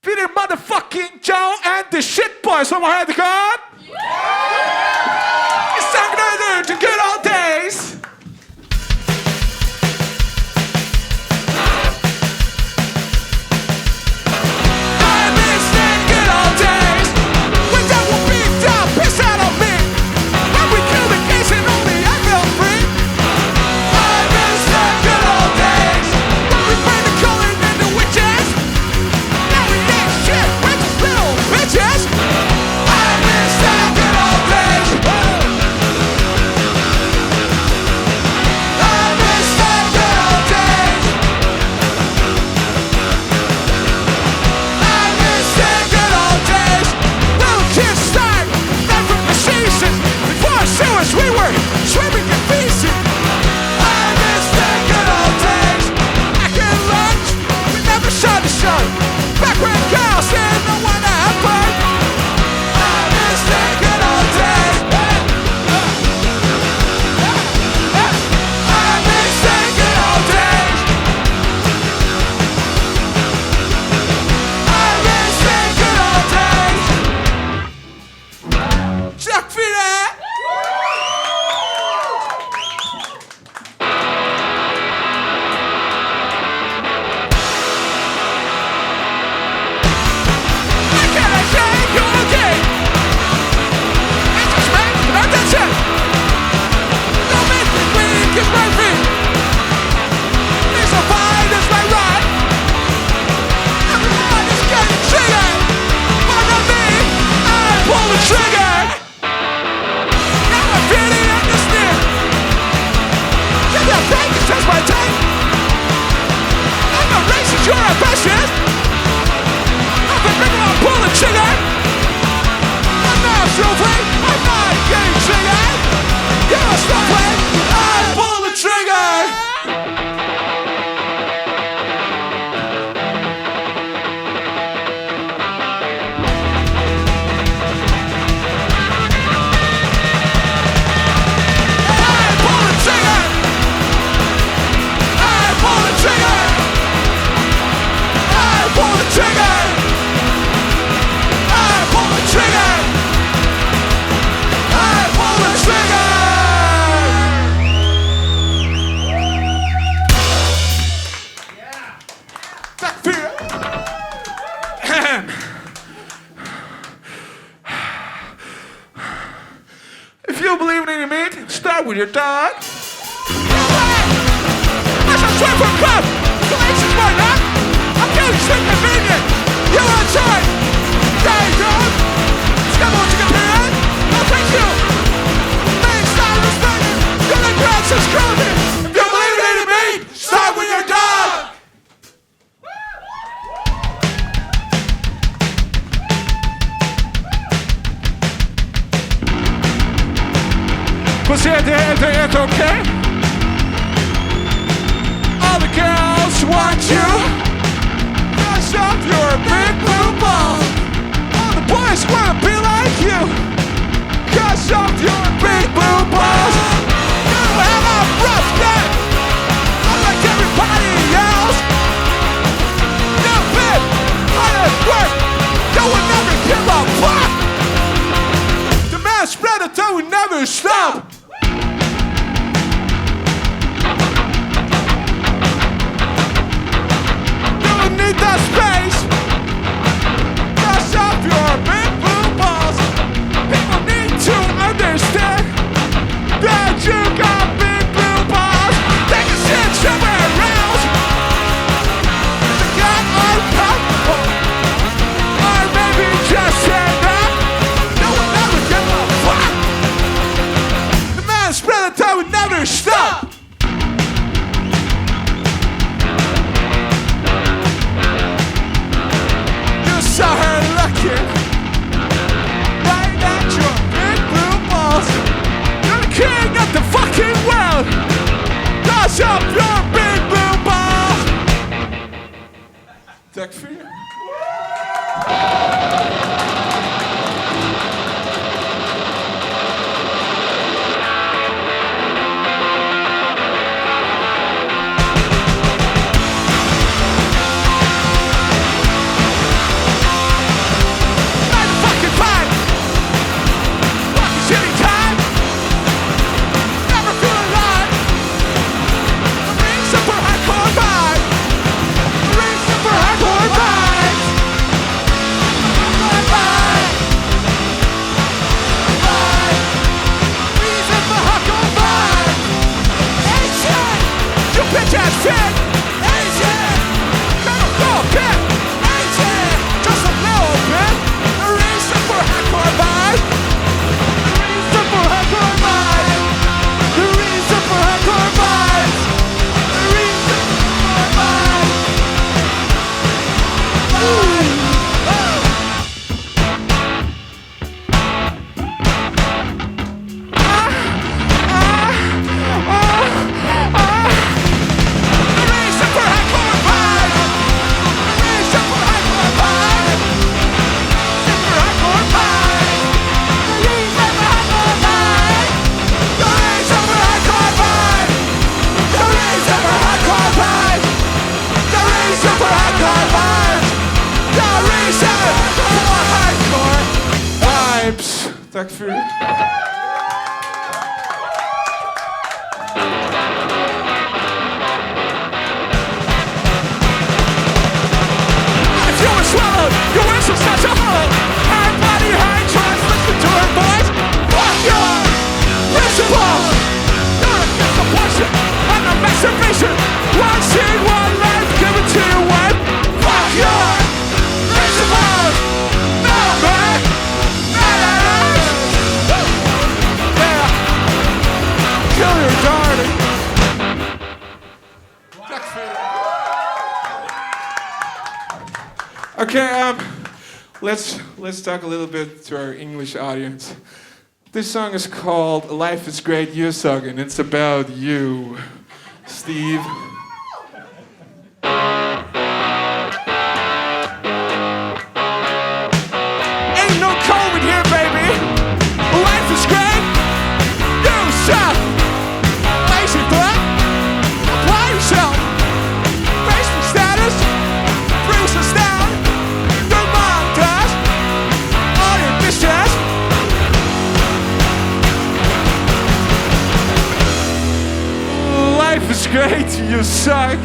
Feeding motherfucking Joe and the shit boys. One more hand to God. It's time to good old days. I miss the good old days when they will beat down, piss out on me. When we kill the gays and only I feel free. I miss the good old days when we burn the color and the witches. Now we ain't shit, we're just little bitches. I miss the good old days. I miss the good old days. I miss the good old days. Little kids start back from the seasons. Before sewers we were swimming in feces. I miss the good old days. Back in lunch, we never saw the sun. Back when girls didn't know what to happen. I miss the good old days. I miss the good old days. I miss the good old days. Chuck Feeder. I can't take you again. It's just me, no attention. Don't make me weak, it's my feet. It's a fight, it's my right. Everybody's getting triggered. Follow me, I pull the trigger. Now I'm feeling understand. Give me a break, it says my time. I'm a racist, you're a fascist. I've been thinking I'll pull the trigger. I'm not stupid, I'm not getting triggered. You're stupid, I pull the trigger. I pull the trigger. I pull the trigger. I pull the trigger. I pull the trigger. I pull the trigger. Back fear. If you believe in any meat, start with your dog. That's a trip from club. Galatians right now. I'm getting so convenient. You are time. There you go. Scum on chicken pan. No thank you. Main style respected. You're the ground subscribing. If you believe in any meat, start with your dog. Pussy at the end, okay? All the girls want you. Brush off your big blue ball. All the boys wanna be like you. Brush off your big blue balls. You have a rough day, unlike everybody else. You're fit, hard at work. You will never give a fuck. The man spread it till we never stop. You need that space. Brush off your big blue balls. People need to understand. Tack för det. If you were swallowed, your wish was such a hollow. Everybody high tries, listen to her voice. Fuck your principles. You're against abortion and the masturbation. One seed, one life, give it to your wife. Fuck your principles. No, man. Yeah. Kill your darling. Okay, let's talk a little bit to our English audience. This song is called "Life Is Great, You Suck," and it's about you, Steve. Ain't no COVID here, baby. Life is great, you suck. Lazy butt, apply yourself. Facebook status brings us down. Your mom does all your distress. Life is great, you suck.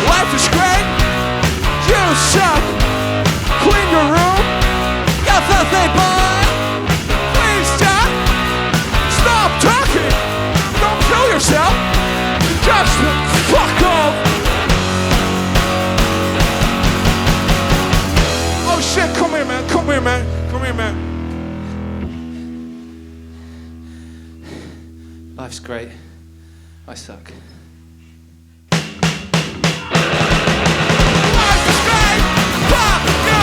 Life is great, you suck. Clean your room, you filthy boy. Please stop. Stop talking. Don't kill yourself. Just fuck off. Oh shit, come here, man. Come here, man. Come here, man. Life's great. I suck. Life is great. Fuck you.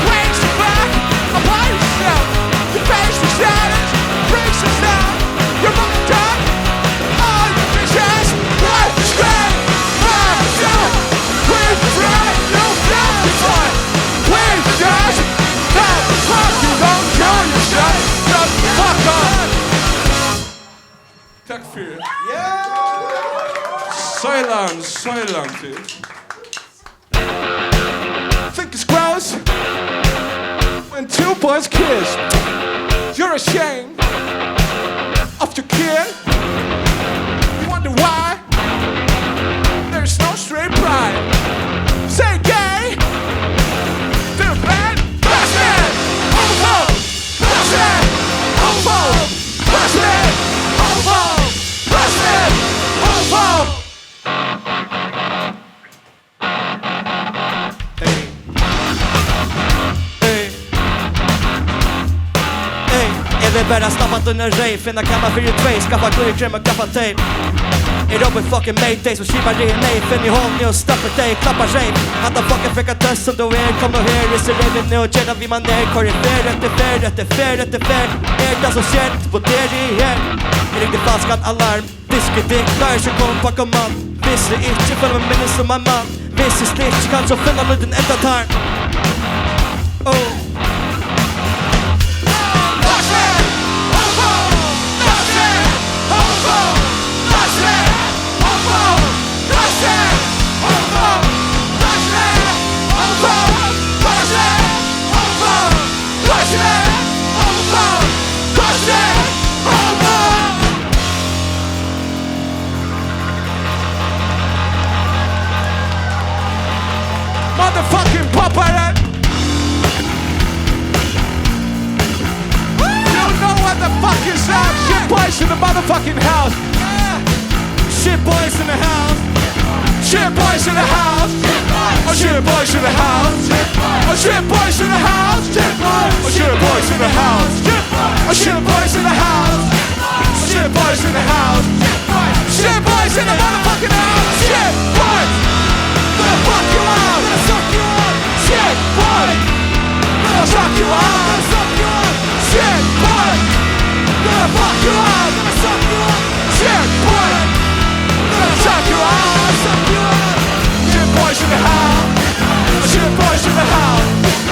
Raise your back. Apply yourself. Your face is status. Breaks us down. Your mother done. All your bitches. Life is great. Fuck you. Please right. You filthy boy. Please just don't fuck you. Don't kill yourself. Just fuck off. Tack för det. Silent, dude. Think it's gross when two boys kiss. You're ashamed of your kid. You wonder why there's no straight pride. Say gay, they're bad, bastard, homophobe, bastard, homophobe, bastard, homophobe, bastard, homophobe. Jag vill bara snabbt under rave. Finna kammar för ett face. Skaffa glöjkräm och gaffa tejp. Är Robin fucking mayday. Så kivar det i nej. Finn i håll nu och stappar dig. Klappar rave. Hata fucking fräcka töss som då är. Kom då här. Is it raven nu och tjäna vid man ner. Korrifer efter fär efter fär efter fär. Ägda så känt på det i här. Är riktigt falskan alarm. Diskedick. Där så kom på kommand. Visst är inte för mig minnes som en man. Visst är snitch. Kan så finna liten enda tarm. Oh. Motherfucking poppare! You know what the fuck is that? Shit boys in the motherfucking house! Shit boys in the house! Shit boys in the house! Oh shit boys in the house! Oh shit boys in the house! Oh shit boys in the house! Oh shit boys in the house! Shit boys in the house! Shit boys in the motherfucking house! Shit boys! Gonna fuck you out! Gonna suck you out! Shit boy! Gonna suck you out! Gonna suck you out! Shit boy! Gonna fuck you out! Gonna suck you out! Shit boy! Gonna suck you out! Suck you out! Shit boys in the house! Shit boys in the house!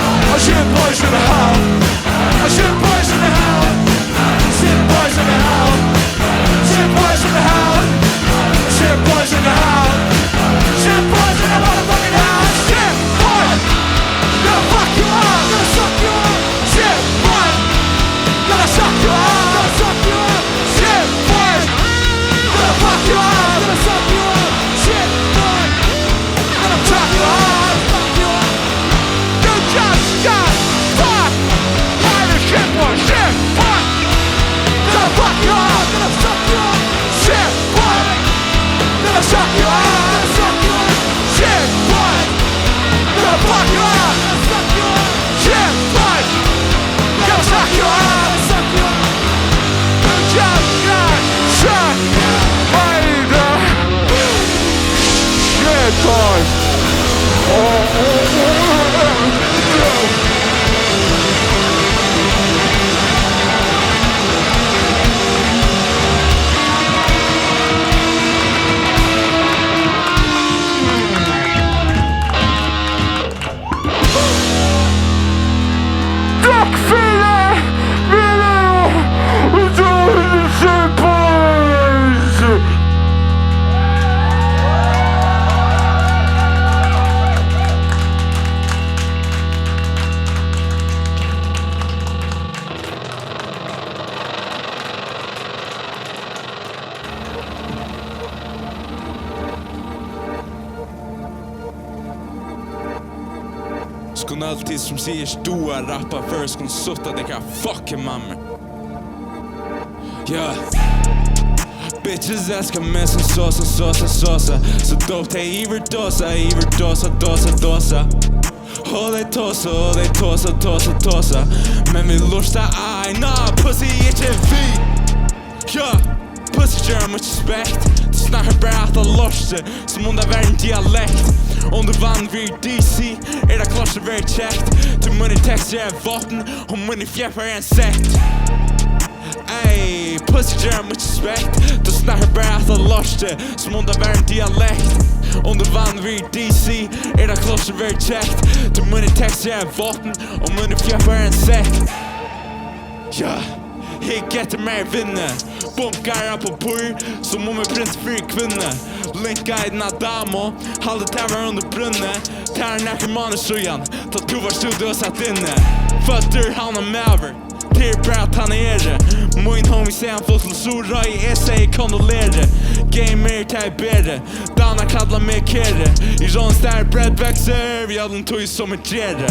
hon alltid som säger stora rappar för att hon suttar det kan fucking mamma. Yeah. Bitches älskar mig som såsa. Så dope det är iverdosa. Och det tåsa. Men vi lusta aj, nah, pussy inte vi. Yeah. Pussy gör mycket respekt. Du snackar bra att ha lost som om det var en dialekt. Om du vann vid DC är det klart så very käckt. Du munni texter är vapen och munni fjäppar är en sekt. Ey, pussy gör mycket respekt. Du snackar bra att ha lost som om det var en dialekt. Om du vann vid DC är det klart så very käckt. Du munni texter är vapen och munni fjäppar är en sekt. Yeah. Hej getter mer vinner. Bunkar på pur som om en prins fri kvinna. Linkguiden av damo. Halde tävlar under brunnen. Tär näker manusujan. Tatuvar studio satt inne. Fötter han och mäver. Till bra att han är det. Min homie säger han fått sura i essay kondolere. Gamer tar bättre. Dana kallar mig kere. I Ron Star bread växer. Vi hade en tog som ett gärre.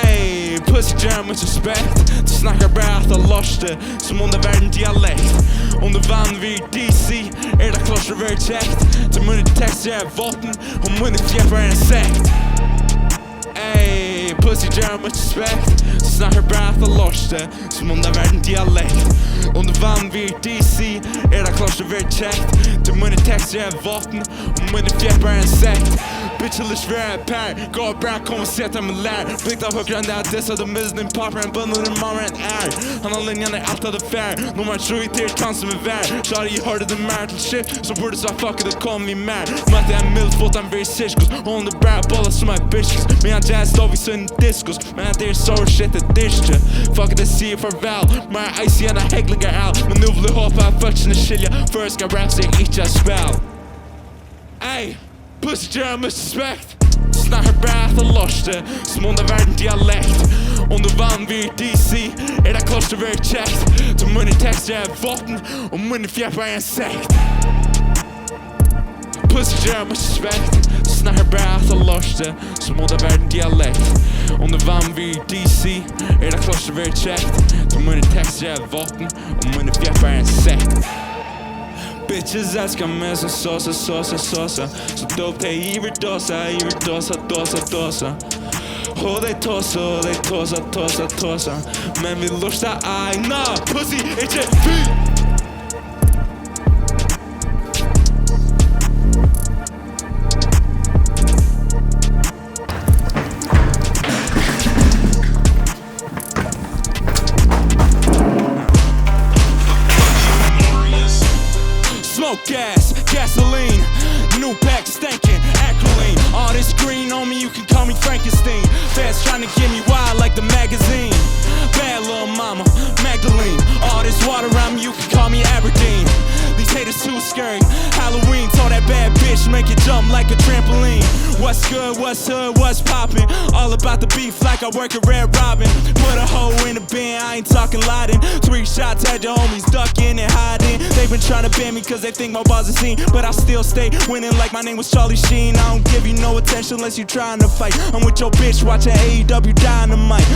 Ey, pussy gör mycket respekt. Du snackar bra att ha lost som om det var en dialekt. Om du vann vid DC är det klart så very käckt. Du munni texter är vapen och munni fjäppar är en sekt. Ey, pussy gör mycket respekt. Du snackar bra att ha lost som om det var en dialekt. Om du vann vid DC är det klart så very käckt. Du munni texter är vapen och munni fjäppar är en sekt. Bitch eller svär pär. Gå bra, kom och sätta mig lär. Blikt av högre än det här dessade missning. Papper en bundle och mamma en är. Han har linjan är allt hade fär. Nummer 3 till tant som är värd. Shari you heard of the marital shit. Så borde så fuck it call me mad. Mötte jag milf fått han very cirkus. Hon det bra bollar som är bitches. Men jag jazz då vi så in discos. Men det är så shit det dishte. Fuck it see farväl. Men icy ena häcklingar out. Men nu vill jag hoppa fuck sina skilja. Först ska rap sig inte spel. Ey. Pussy gör mycket respekt. Snackar bra att ha lost som om det var en dialekt. Om du vann vid DC är det klart så very käckt. Du munni texter är vapen och munni fjäppar är en sekt. Pussy gör mycket respekt. Snackar bra att ha lost som om det var en dialekt. Om du vann vid DC är det klart så very käckt. Du munni texter är vapen och munni fjäppar är en sekt. Bitches älskar mig som såsa. Så dope det är iverdosa. Och det tåsa. Men vi lusta aj, nah, pussy inte vi. Smoke gas, gasoline, new pack stankin', acrolein. All this green on me, you can call me Frankenstein. Fast trying to get me wild like the magazine. Bad little mama, Magdalene. All this water around me, you can call me Aberdeen. These haters too scary. Halloween, told that bad bitch, make it jump like a trampoline. What's good, what's hood, what's poppin'? All about the beef like I work at Red Robin. Put a hoe in the bin, I ain't talking Latin. 3 shots had your homies ducking and hiding. They've been trying to ban me cause they think my bars are seen. But I still stay winning like my name was Charlie Sheen. I don't give you no attention unless you trying to fight. I'm with your bitch watching AEW Dynamite.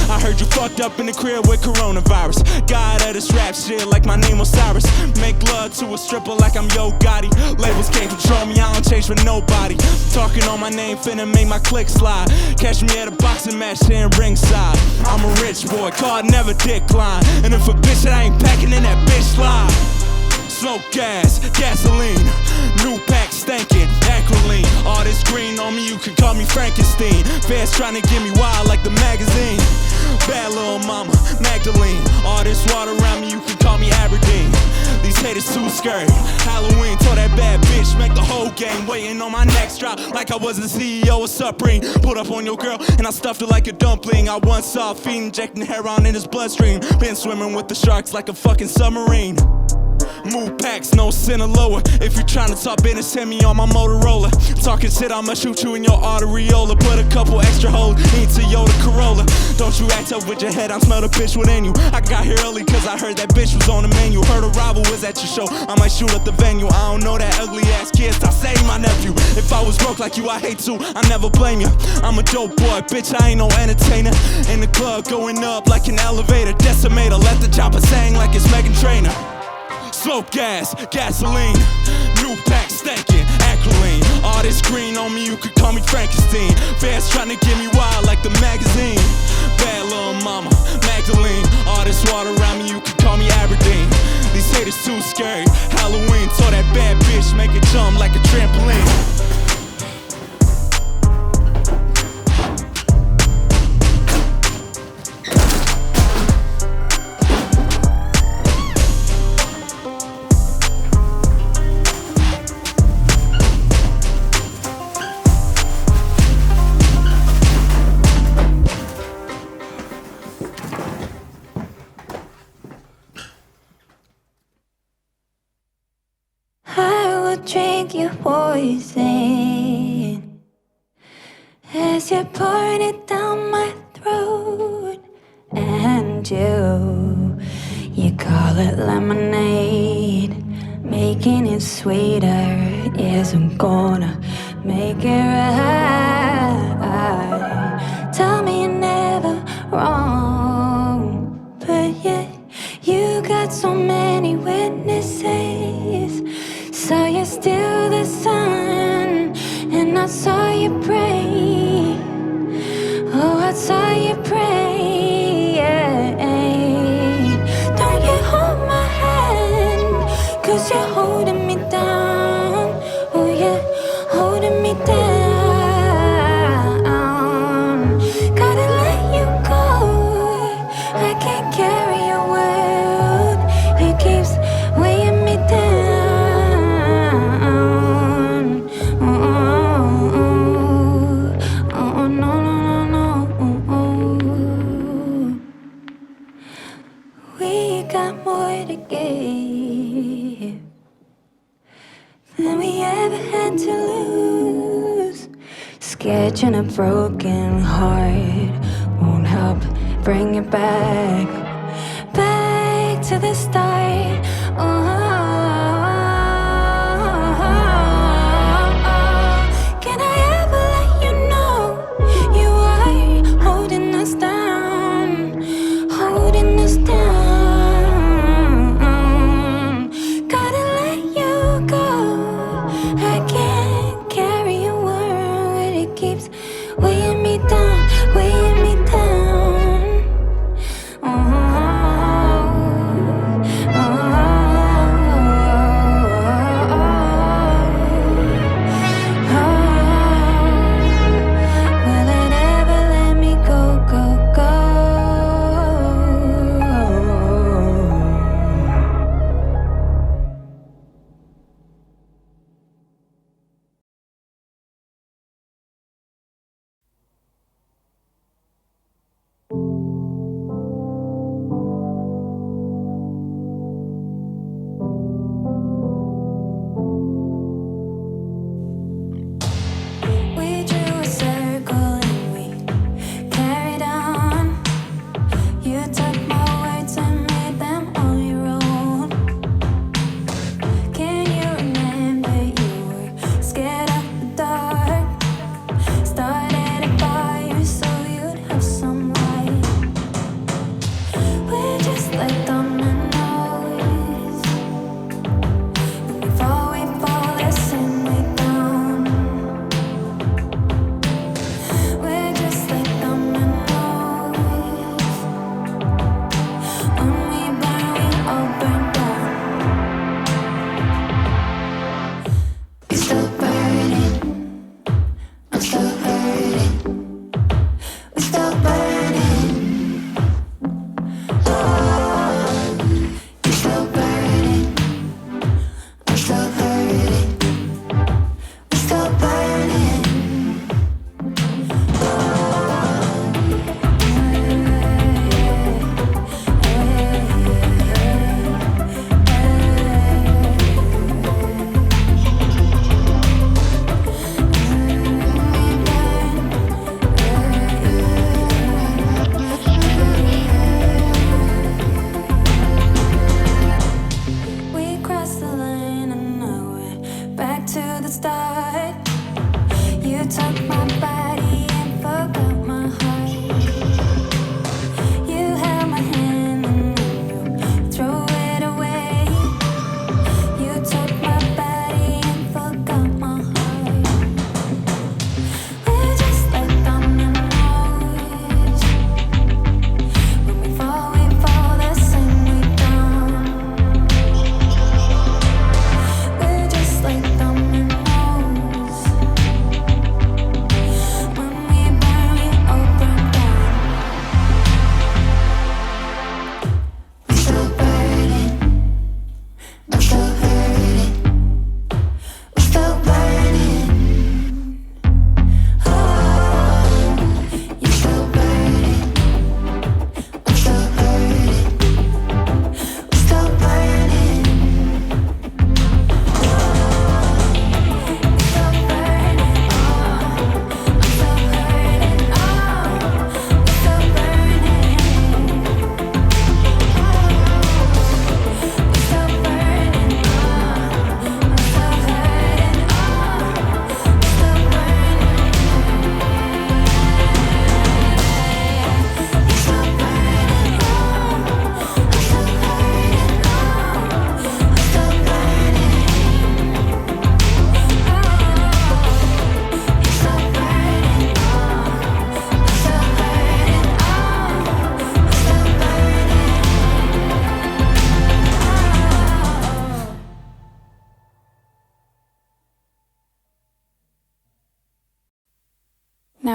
I heard you fucked up in the crib with coronavirus. God of this rap shit like my name Osiris. Make love to a stripper like I'm Yo Gotti. Labels can't control me, I don't change for nobody. Talking on my name finna make my click slide. Catch me at a boxing match here in ringside. I'm a rich boy, card never decline. And if a bitch that I ain't packing in that bitch slide. Smoke gas, gasoline, new pack stankin', acrolein. All this green on me, you can call me Frankenstein. Fast trying to get me wild like the magazine. Bad little mama, Magdalene. All this water around me, you can call me Aberdeen. These haters too scary. Halloween, told that bad bitch, make the whole game. Waiting on my next drop, like I was the CEO of Supreme. Put up on your girl, and I stuffed her like a dumpling. I once saw a fiend injecting heroin in his bloodstream. Been swimming with the sharks like a fucking submarine. Move packs, no Sinaloa. If you're trying to talk business, send me on my Motorola. Talking shit, I'ma shoot you in your arteriola. Put a couple extra holes into Toyota Corolla. Don't you act up with your head, I smell the bitch within you. I got here early cause I heard that bitch was on the menu. Heard a rival was at your show, I might shoot up the venue. I don't know that ugly ass kid, stop saying my nephew. If I was broke like you, I hate to, I never blame you. I'm a dope boy, bitch, I ain't no entertainer. In the club, going up like an elevator. Decimator, let the chopper sing like it's Meghan Trainor. Smoke gas, gasoline, new pack stankin', acrolein. All this green on me, you could call me Frankenstein. Fans tryna get me wild like the magazine. Bad little mama, Magdalene. All this water around me, you could call me Aberdeen. These haters too scary, Halloween. Told that bad bitch, make it jump like a trampoline. Drink your poison as you poured it down my throat, and you call it lemonade. Making it sweeter isn't gonna make it right. Tell me you're never wrong, but yet you got so many witnesses. Saw you steal the sun, and I saw you pray. Oh, I saw you pray. Don't you hold my hand, 'cause you're holding me down. Oh, you're holding me down. Gotta let you go, I can't carry your world. It keeps weighing me down. Than we ever had to lose. Sketching a broken heart won't help bring it back to the start. Can I ever let you know you are holding us down, holding us down?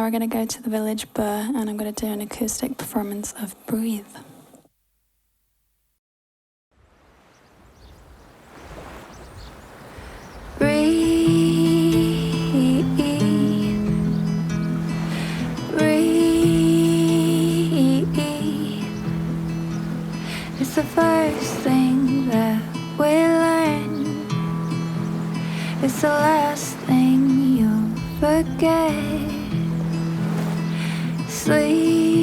now we're gonna go to the Village Bar and I'm gonna do an acoustic performance of Breathe. Breathe, breathe. It's the first thing that we learn. It's the last thing you'll forget. Sleep,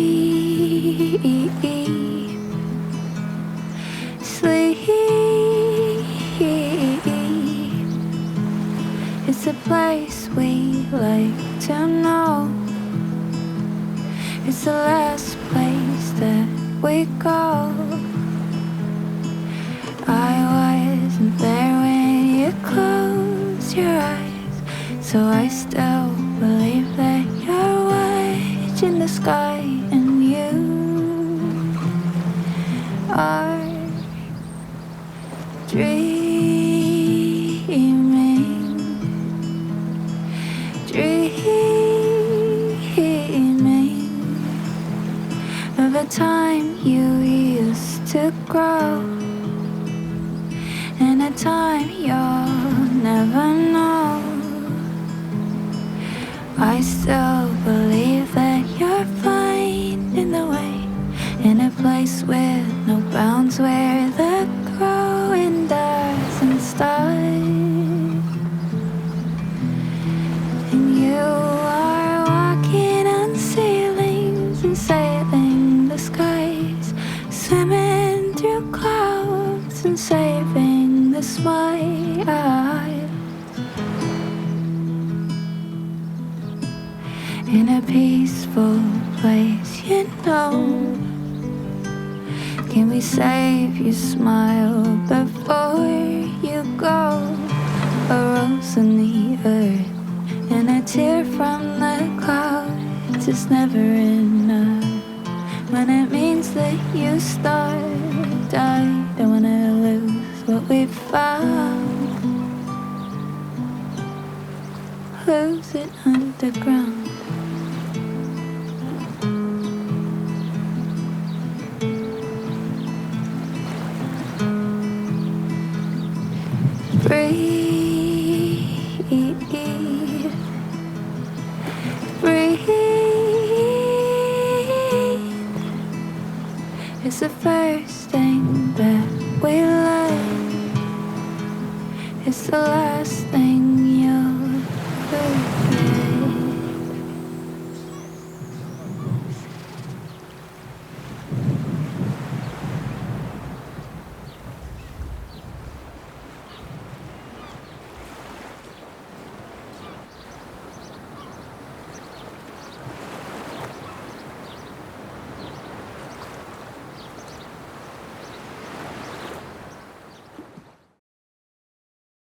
sleep. It's a place we like to know. It's the last place that we go. I wasn't there when you closed your eyes, so I still believe that you're watching the sky and you are dreaming, dreaming of a time you used to grow, and a time you'll never know. I still believe that you're finding the way in a place with no bounds, where the growing doesn't stop. And you are walking on ceilings and sailing the skies, swimming through clouds and saving the smile. In a peaceful place, you know. Can we save your smile before you go? A rose in the earth and a tear from the clouds is never enough. When it means that you start, I don't wanna lose what we found. Lose it underground. Breathe, breathe. It's the first thing that we learn. It's the last thing